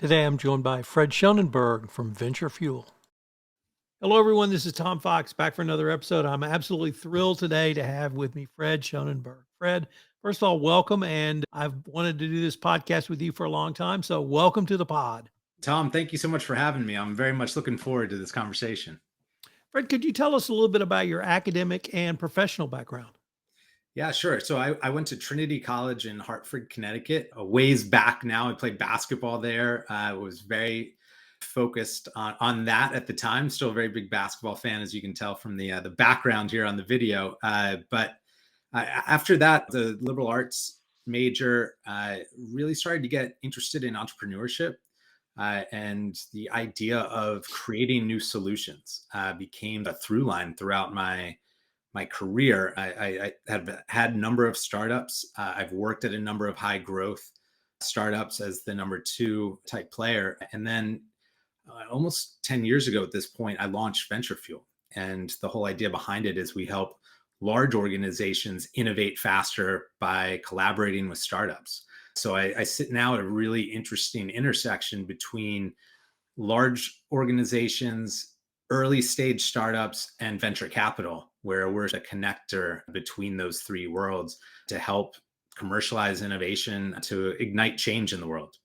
Today I'm joined by Fred Schonenberg from VentureFuel. Hello, everyone. This is Tom Fox back for another episode. I'm absolutely thrilled today to have with me Fred Schonenberg. Fred, first of all, welcome. And I've wanted to do this podcast with you for a long time. So, welcome to the pod. Tom, thank you so much for having me. I'm very much looking forward to this conversation. Fred, could you tell us a little bit about your academic and professional background? Yeah, sure. So I went to Trinity College in Hartford, Connecticut, a ways back now. I played basketball there. I was very focused on that at the time. Still a very big basketball fan, as you can tell from the background here on the video. But after that, the liberal arts major really started to get interested in entrepreneurship. And the idea of creating new solutions became a through line throughout my career. I have had a number of startups. I've worked at a number of high growth startups as the number two type player. And then almost 10 years ago at this point, I launched VentureFuel. And the whole idea behind it is we help large organizations innovate faster by collaborating with startups. So I sit now at a really interesting intersection between large organizations, early stage startups, and venture capital, where we're a connector between those three worlds to help commercialize innovation to ignite change in the world.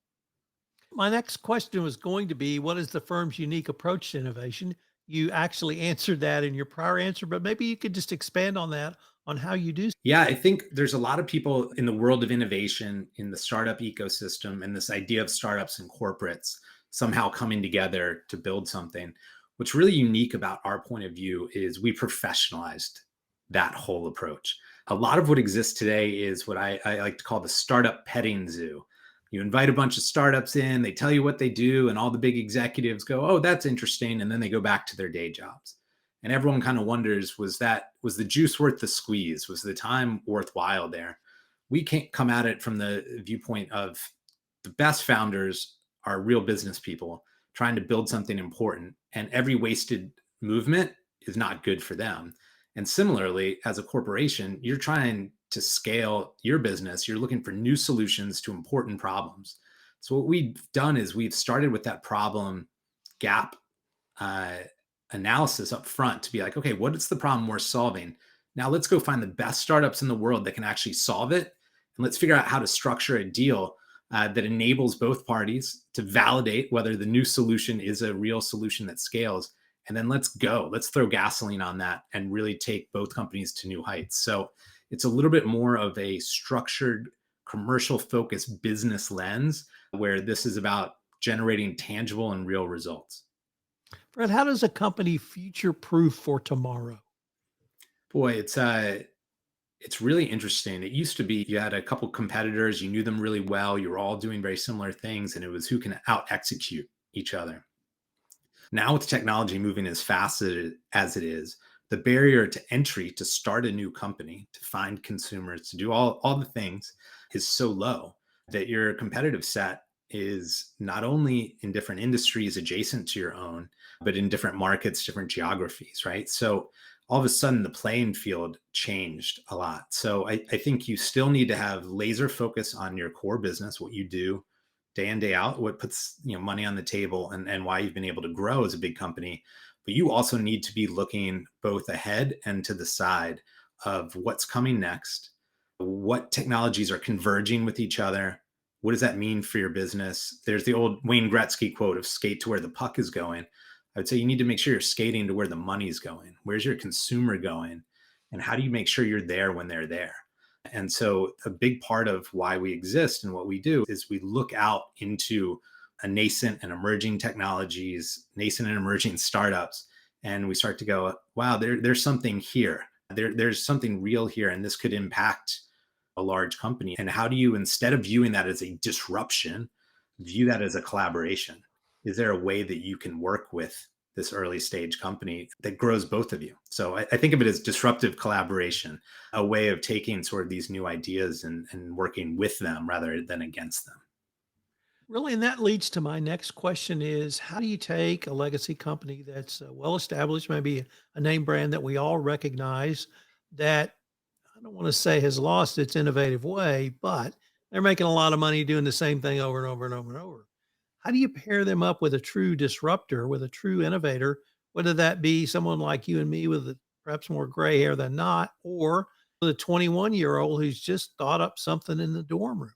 My next question was going to be, what is the firm's unique approach to innovation? You actually answered that in your prior answer, but maybe you could just expand on that, on how you do. Yeah, I think there's a lot of people in the world of innovation in the startup ecosystem and this idea of startups and corporates somehow coming together to build something. What's really unique about our point of view is we professionalized that whole approach. A lot of what exists today is what I like to call the startup petting zoo. You invite a bunch of startups in, they tell you what they do, and all the big executives go, "Oh, that's interesting," and then they go back to their day jobs. And everyone kind of wonders, was the juice worth the squeeze? Was the time worthwhile there? We can't come at it from the viewpoint of the best founders are real business people trying to build something important, and every wasted movement is not good for them. And similarly, as a corporation, you're trying to scale your business, you're looking for new solutions to important problems. So what we've done is we've started with that problem gap uh, analysis up front to be like, okay, what is the problem we're solving? Now let's go find the best startups in the world that can actually solve it. And let's figure out how to structure a deal that enables both parties to validate whether the new solution is a real solution that scales. And then let's go. Let's throw gasoline on that and really take both companies to new heights. So it's a little bit more of a structured, commercial focused business lens where this is about generating tangible and real results. Fred, how does a company future proof for tomorrow? Boy, it's really interesting. It used to be you had a couple competitors, you knew them really well, you were all doing very similar things, and it was who can out execute each other. Now, with technology moving as fast as it is, the barrier to entry to start a new company, to find consumers, to do all the things is so low that your competitive set is not only in different industries adjacent to your own, but in different markets, different geographies, right? So all of a sudden the playing field changed a lot. So I think you still need to have laser focus on your core business, what you do day in, day out, what puts money on the table and why you've been able to grow as a big company. But you also need to be looking both ahead and to the side of what's coming next, what technologies are converging with each other. What does that mean for your business? There's the old Wayne Gretzky quote of skate to where the puck is going. I would say you need to make sure you're skating to where the money's going. Where's your consumer going? And how do you make sure you're there when they're there? And so a big part of why we exist and what we do is we look out into a nascent and emerging technologies, nascent and emerging startups, and we start to go, wow, there's something here. There's something real here, and this could impact a large company. And how do you, instead of viewing that as a disruption, view that as a collaboration? Is there a way that you can work with this early stage company that grows both of you? So I think of it as disruptive collaboration, a way of taking sort of these new ideas and working with them rather than against them. Really, and that leads to my next question is, how do you take a legacy company that's well established, maybe a name brand that we all recognize that I don't want to say has lost its innovative way, but they're making a lot of money doing the same thing over and over and over and over. How do you pair them up with a true disruptor, with a true innovator, whether that be someone like you and me with perhaps more gray hair than not, or the 21-year-old who's just thought up something in the dorm room?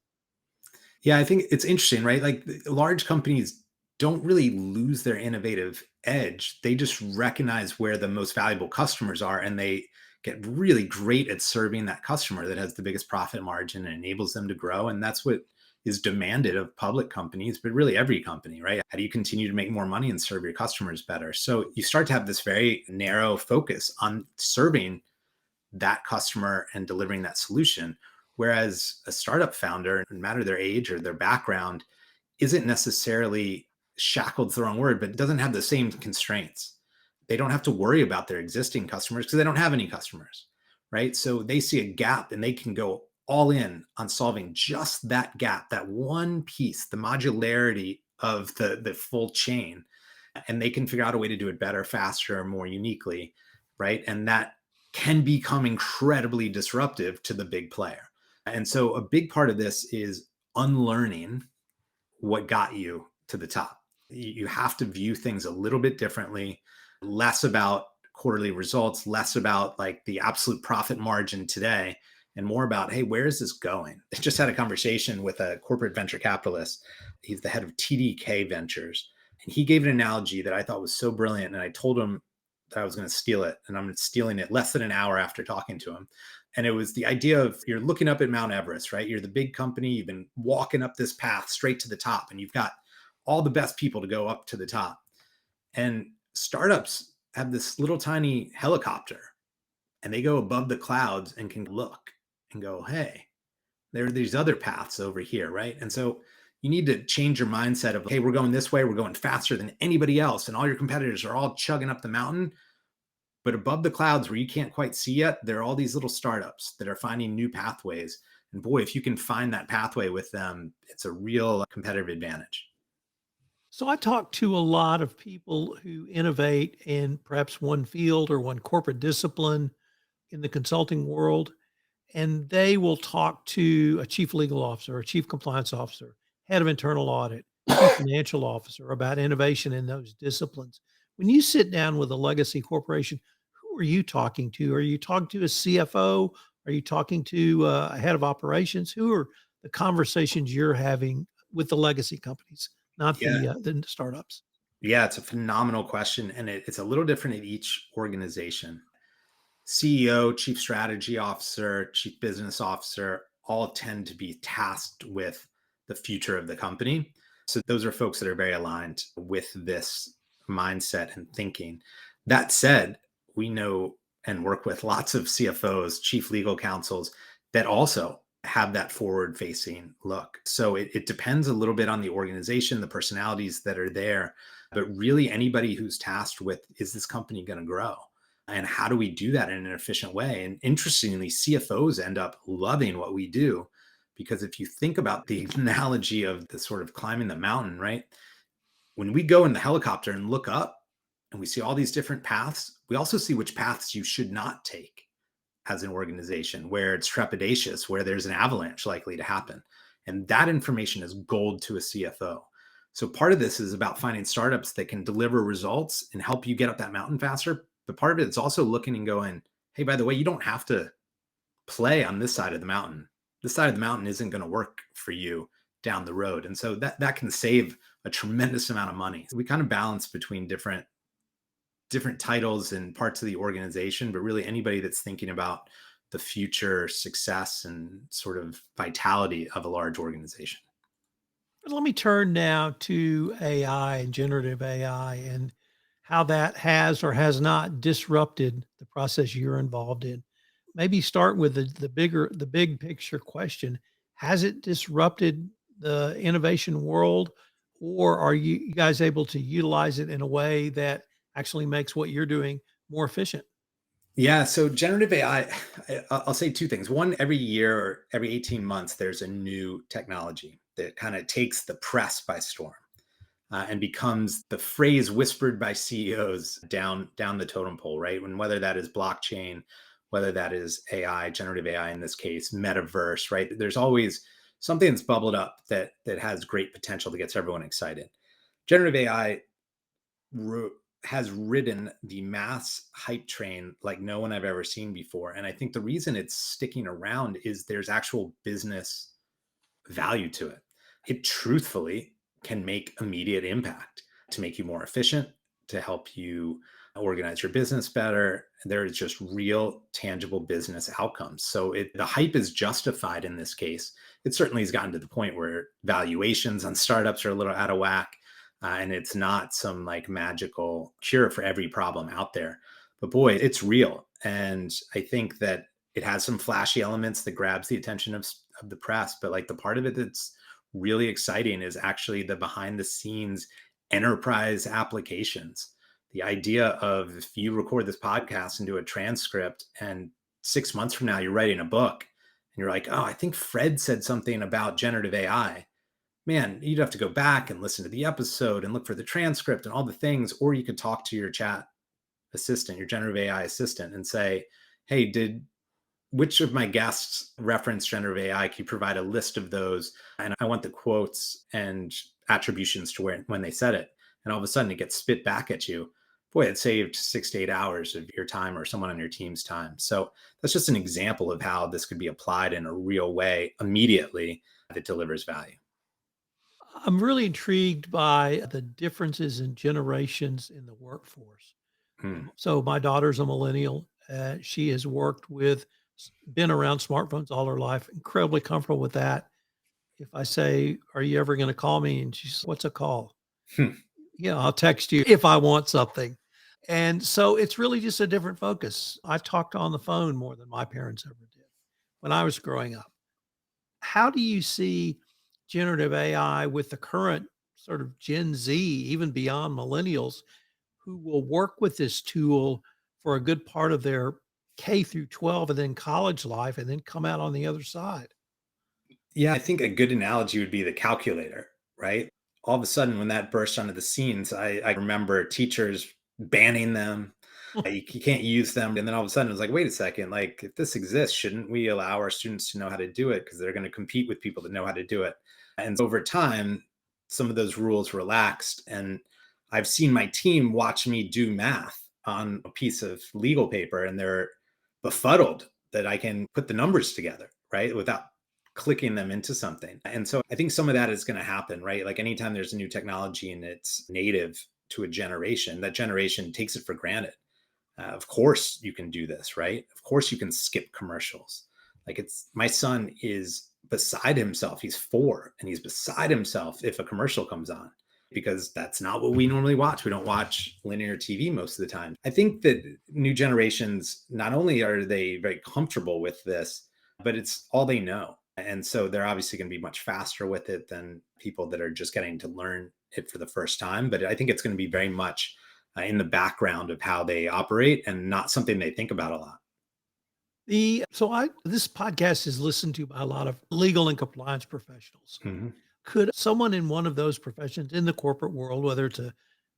Yeah, I think it's interesting, right? Like large companies don't really lose their innovative edge. They just recognize where the most valuable customers are and they get really great at serving that customer that has the biggest profit margin and enables them to grow. And that's what is demanded of public companies, but really every company, right? How do you continue to make more money and serve your customers better? So you start to have this very narrow focus on serving that customer and delivering that solution. Whereas a startup founder, no matter their age or their background, isn't necessarily shackled, the wrong word, but doesn't have the same constraints. They don't have to worry about their existing customers because they don't have any customers, right? So they see a gap and they can go all in on solving just that gap, that one piece, the modularity of the full chain, and they can figure out a way to do it better, faster, more uniquely, right? And that can become incredibly disruptive to the big player. And so a big part of this is unlearning what got you to the top. You have to view things a little bit differently, less about quarterly results, less about like the absolute profit margin today, and more about, hey, where is this going? I just had a conversation with a corporate venture capitalist. He's the head of TDK Ventures. And he gave an analogy that I thought was so brilliant. And I told him that I was going to steal it. And I'm stealing it less than an hour after talking to him. And it was the idea of you're looking up at Mount Everest, right? You're the big company. You've been walking up this path straight to the top, and you've got all the best people to go up to the top. And startups have this little tiny helicopter, and they go above the clouds and can look and go, hey, there are these other paths over here, right? And so you need to change your mindset of, hey, we're going this way, we're going faster than anybody else, and all your competitors are all chugging up the mountain. But above the clouds where you can't quite see yet, there are all these little startups that are finding new pathways. And boy, if you can find that pathway with them, it's a real competitive advantage. So I talk to a lot of people who innovate in perhaps one field or one corporate discipline in the consulting world, and they will talk to a chief legal officer, a chief compliance officer, head of internal audit, chief financial officer about innovation in those disciplines. When you sit down with a legacy corporation, who are you talking to? Are you talking to a CFO? Are you talking to a head of operations? Who are the conversations you're having with the legacy companies, not Yeah. the startups? Yeah, it's a phenomenal question. And it's a little different in each organization. CEO, chief strategy officer, chief business officer all tend to be tasked with the future of the company. So those are folks that are very aligned with this mindset and thinking. That said, we know and work with lots of CFOs, chief legal counsels that also have that forward facing look. So it depends a little bit on the organization, the personalities that are there, but really anybody who's tasked with, is this company going to grow? And how do we do that in an efficient way? And interestingly, CFOs end up loving what we do because if you think about the analogy of the sort of climbing the mountain, right? When we go in the helicopter and look up and we see all these different paths, we also see which paths you should not take as an organization, where it's trepidatious, where there's an avalanche likely to happen. And that information is gold to a CFO. So part of this is about finding startups that can deliver results and help you get up that mountain faster. But part of it is also looking and going, hey, by the way, you don't have to play on this side of the mountain. This side of the mountain isn't going to work for you down the road. And so that can save a tremendous amount of money. So we kind of balance between different titles and parts of the organization, but really anybody that's thinking about the future success and sort of vitality of a large organization. But let me turn now to AI and generative AI and how that has or has not disrupted the process you're involved in. Maybe start with the big picture question. Has it disrupted the innovation world, or are you guys able to utilize it in a way that actually makes what you're doing more efficient? Yeah, so generative AI, will say two things. One, every year or every 18 months, there's a new technology that kind of takes the press by storm. And becomes the phrase whispered by CEOs down the totem pole, right? And whether that is blockchain, whether that is AI, generative AI in this case, metaverse, right? There's always something that's bubbled up that has great potential that gets everyone excited. Generative AI ru- has ridden the mass hype train like no one I've ever seen before. And I think the reason it's sticking around is there's actual business value to it. It truthfully can make immediate impact to make you more efficient, to help you organize your business better. There is just real tangible business outcomes. So the hype is justified in this case. It certainly has gotten to the point where valuations on startups are a little out of whack. And it's not some like magical cure for every problem out there. But boy, it's real. And I think that it has some flashy elements that grabs the attention of the press, but like the part of it that's really exciting is actually the behind the scenes enterprise applications. The idea of if you record this podcast and do a transcript, and 6 months from now you're writing a book and you're like, oh, I think Fred said something about generative AI. Man, you'd have to go back and listen to the episode and look for the transcript and all the things. Or you could talk to your chat assistant, your generative AI assistant, and say, hey, which of my guests reference generative AI? Can you provide a list of those? And I want the quotes and attributions to when they said it. And all of a sudden it gets spit back at you. Boy, it saved 6 to 8 hours of your time or someone on your team's time. So that's just an example of how this could be applied in a real way immediately that delivers value. I'm really intrigued by the differences in generations in the workforce. Hmm. So my daughter's a millennial. She has been around smartphones all her life, incredibly comfortable with that. If I say, "Are you ever going to call me?" and she's, "What's a call?" Hmm. Yeah, I'll text you if I want something. And so it's really just a different focus. I talked on the phone more than my parents ever did when I was growing up. How do you see generative AI with the current sort of Gen Z, even beyond millennials, who will work with this tool for a good part of their K through 12 and then college life and then come out on the other side? Yeah, I think a good analogy would be the calculator, right? All of a sudden, when that burst onto the scenes, I remember teachers banning them. You can't use them. And then all of a sudden, it was like, wait a second, like if this exists, shouldn't we allow our students to know how to do it? Because they're going to compete with people that know how to do it. And over time, some of those rules relaxed. And I've seen my team watch me do math on a piece of legal paper, and they're befuddled that I can put the numbers together, right? Without clicking them into something. And so I think some of that is going to happen, right? Like anytime there's a new technology and it's native to a generation, that generation takes it for granted. Of course you can do this, right? Of course you can skip commercials. Like my son is beside himself. He's 4 and he's beside himself if a commercial comes on, because that's not what we normally watch. We don't watch linear TV most of the time. I think that new generations, not only are they very comfortable with this, but it's all they know. And so they're obviously going to be much faster with it than people that are just getting to learn it for the first time. But I think it's going to be very much in the background of how they operate and not something they think about a lot. This podcast is listened to by a lot of legal and compliance professionals. Mhm. Could someone in one of those professions in the corporate world, whether it's a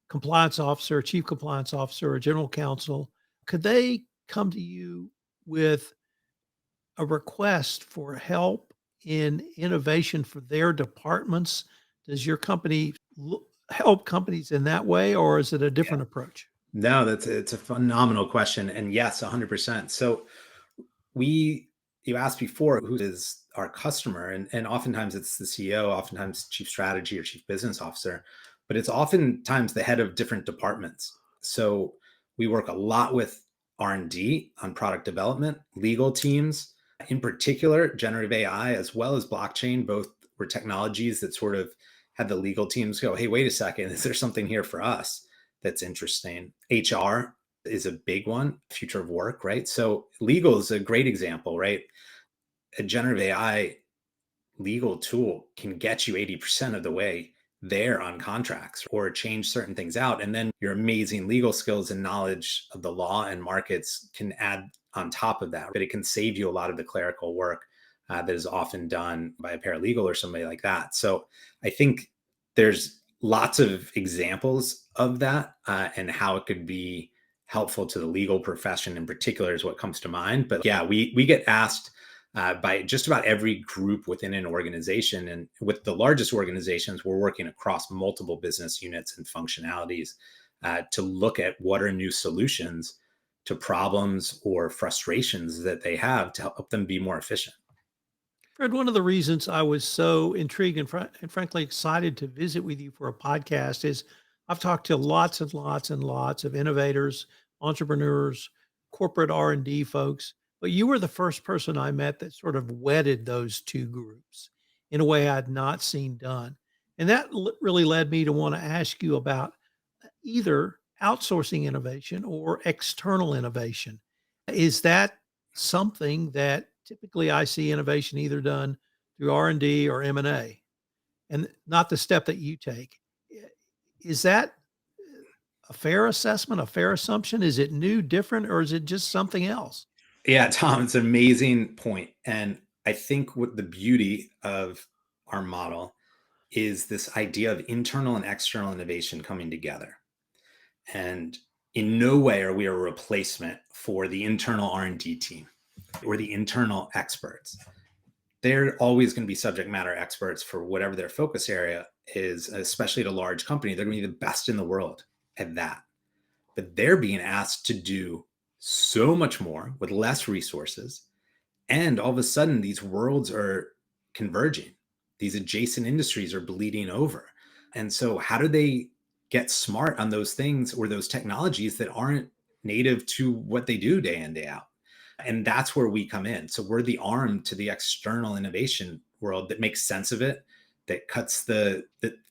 compliance officer, chief compliance officer, or general counsel, could they come to you with a request for help in innovation for their departments? Does your company help companies in that way, or is it a Yeah. different approach? No, it's a phenomenal question. And yes, 100%. So we you asked before who is our customer, and oftentimes it's the CEO, oftentimes chief strategy or chief business officer, but it's oftentimes the head of different departments. So we work a lot with R&D on product development, legal teams, in particular generative AI as well as blockchain. Both were technologies that sort of had the legal teams go, hey, wait a second, is there something here for us that's interesting? HR is a big one, future of work, right? So legal is a great example, right? A generative AI legal tool can get you 80% of the way there on contracts or change certain things out. And then your amazing legal skills and knowledge of the law and markets can add on top of that. But it can save you a lot of the clerical work that is often done by a paralegal or somebody like that. So I think there's lots of examples of that and how it could be helpful to the legal profession in particular is what comes to mind. But yeah, we get asked by just about every group within an organization. And with the largest organizations, we're working across multiple business units and functionalities to look at what are new solutions to problems or frustrations that they have to help them be more efficient. Fred, one of the reasons I was so intrigued and frankly excited to visit with you for a podcast is I've talked to lots and lots and lots of innovators, entrepreneurs, corporate R&D folks, but you were the first person I met that sort of wedded those two groups in a way I'd not seen done. And that really led me to want to ask you about either outsourcing innovation or external innovation. Is that something that typically I see innovation either done through R&D or M&A, and not the step that you take? Is that a fair assessment, a fair assumption? Is it new, different, or is it just something else? Yeah, Tom, it's an amazing point. And I think what the beauty of our model is this idea of internal and external innovation coming together. And in no way are we a replacement for the internal R&D team or the internal experts. They're always going to be subject matter experts for whatever their focus area is, especially at a large company. They're going to be the best in the world at that. But they're being asked to do so much more with less resources. And all of a sudden, these worlds are converging. These adjacent industries are bleeding over. And so, how do they get smart on those things or those technologies that aren't native to what they do day in, day out? And that's where we come in. So, we're the arm to the external innovation world that makes sense of it, that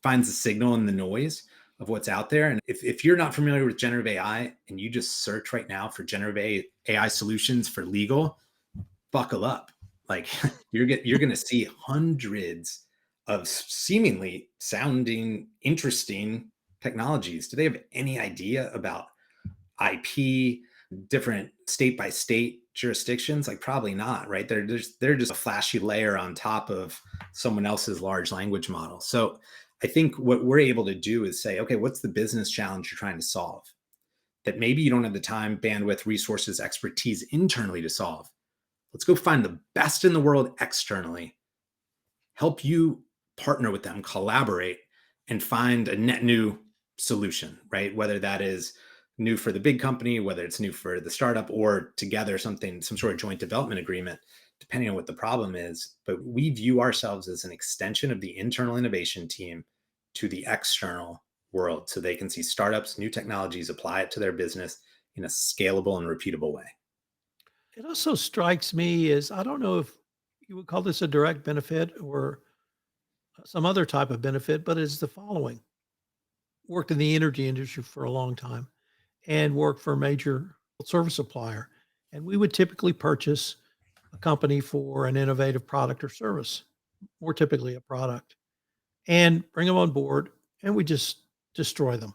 finds the signal in the noise of what's out there. And if you're not familiar with generative AI and you just search right now for generative AI solutions for legal, buckle up. Like you're going to see hundreds of seemingly sounding interesting technologies. Do they have any idea about IP, different state by state jurisdictions? Like probably not, right? They're just a flashy layer on top of someone else's large language model. So I think what we're able to do is say, okay, what's the business challenge you're trying to solve that maybe you don't have the time, bandwidth, resources, expertise internally to solve? Let's go find the best in the world externally, help you partner with them, collaborate, and find a net new solution, right? Whether that is new for the big company, whether it's new for the startup, or together something, some sort of joint development agreement, depending on what the problem is. But we view ourselves as an extension of the internal innovation team to the external world so they can see startups, new technologies, apply it to their business in a scalable and repeatable way. It also strikes me as I don't know if you would call this a direct benefit or some other type of benefit, but it's the following. Worked in the energy industry for a long time and worked for a major service supplier. And we would typically purchase a company for an innovative product or service, more typically a product, and bring them on board, and we just destroy them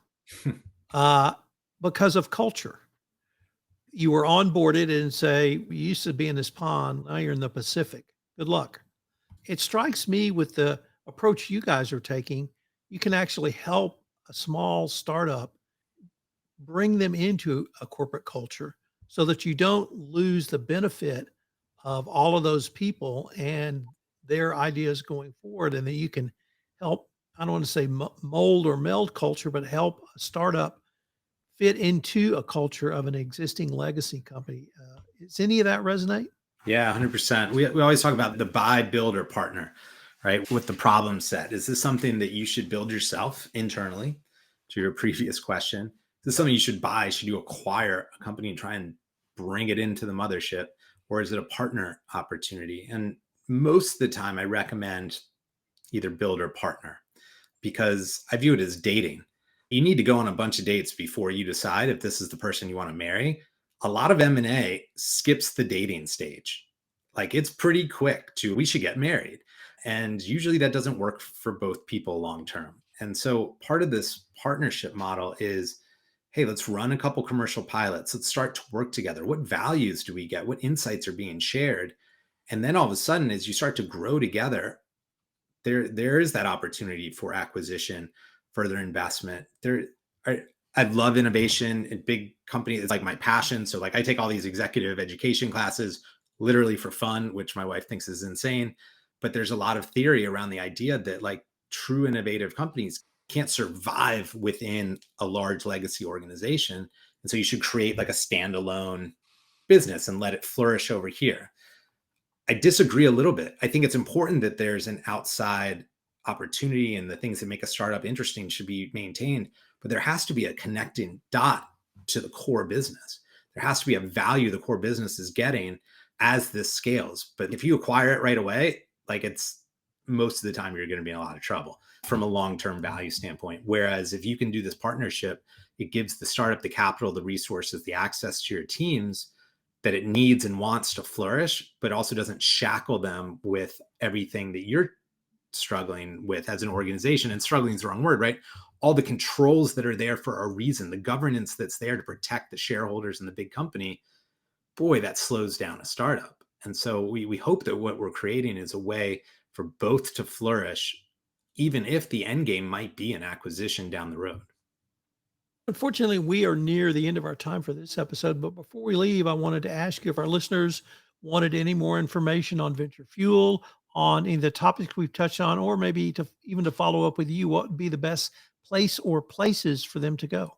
uh, because of culture. You were onboarded and say, "You used to be in this pond, now you're in the Pacific. Good luck." It strikes me with the approach you guys are taking, you can actually help a small startup bring them into a corporate culture so that you don't lose the benefit of all of those people and their ideas going forward, and that you can help, I don't want to say mold or meld culture, but help a startup fit into a culture of an existing legacy company. Does any of that resonate? Yeah, 100%. We always talk about the buy, build, or partner, right? With the problem set. Is this something that you should build yourself internally? To your previous question, is this something you should buy? Should you acquire a company and try and bring it into the mothership? Or is it a partner opportunity? And most of the time, I recommend either build or partner because I view it as dating. You need to go on a bunch of dates before you decide if this is the person you want to marry. A lot of M&A skips the dating stage. Like it's pretty quick to we should get married. And usually that doesn't work for both people long term. And so part of this partnership model is hey, let's run a couple commercial pilots. Let's start to work together. What values do we get? What insights are being shared? And then all of a sudden, as you start to grow together, there is that opportunity for acquisition, further investment. I love innovation in big companies. It's like my passion. So like I take all these executive education classes literally for fun, which my wife thinks is insane. But there's a lot of theory around the idea that like true innovative companies can't survive within a large legacy organization. And so you should create like a standalone business and let it flourish over here. I disagree a little bit. I think it's important that there's an outside opportunity and the things that make a startup interesting should be maintained, but there has to be a connecting dot to the core business. There has to be a value the core business is getting as this scales. But if you acquire it right away, like it's most of the time you're going to be in a lot of trouble from a long-term value standpoint. Whereas if you can do this partnership, it gives the startup the capital, the resources, the access to your teams that it needs and wants to flourish, but also doesn't shackle them with everything that you're struggling with as an organization. And struggling is the wrong word, right? All the controls that are there for a reason, the governance that's there to protect the shareholders in the big company, boy, that slows down a startup. And so we hope that what we're creating is a way for both to flourish, even if the end game might be an acquisition down the road. Unfortunately, we are near the end of our time for this episode, but before we leave, I wanted to ask you if our listeners wanted any more information on Venture Fuel, on any of the topics we've touched on, or maybe to even to follow up with you, what would be the best place or places for them to go?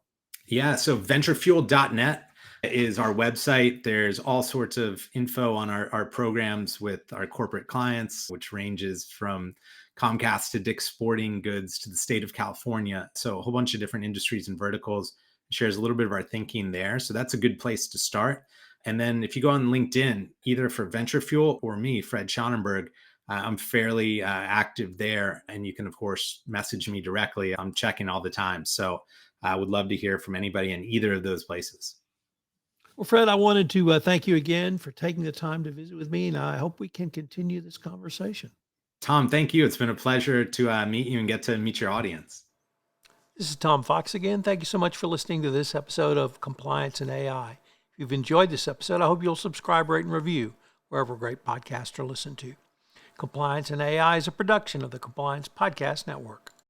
Yeah, so venturefuel.net is our website. There's all sorts of info on our programs with our corporate clients, which ranges from Comcast to Dick's Sporting Goods to the state of California. So a whole bunch of different industries and verticals. It shares a little bit of our thinking there. So that's a good place to start. And then if you go on LinkedIn, either for VentureFuel or me, Fred Schonenberg, I'm fairly active there. And you can, of course, message me directly. I'm checking all the time. So I would love to hear from anybody in either of those places. Well, Fred, I wanted to thank you again for taking the time to visit with me, and I hope we can continue this conversation. Tom, thank you. It's been a pleasure to meet you and get to meet your audience. This is Tom Fox again. Thank you so much for listening to this episode of Compliance and AI. If you've enjoyed this episode, I hope you'll subscribe, rate, and review wherever great podcasts are listened to. Compliance and AI is a production of the Compliance Podcast Network.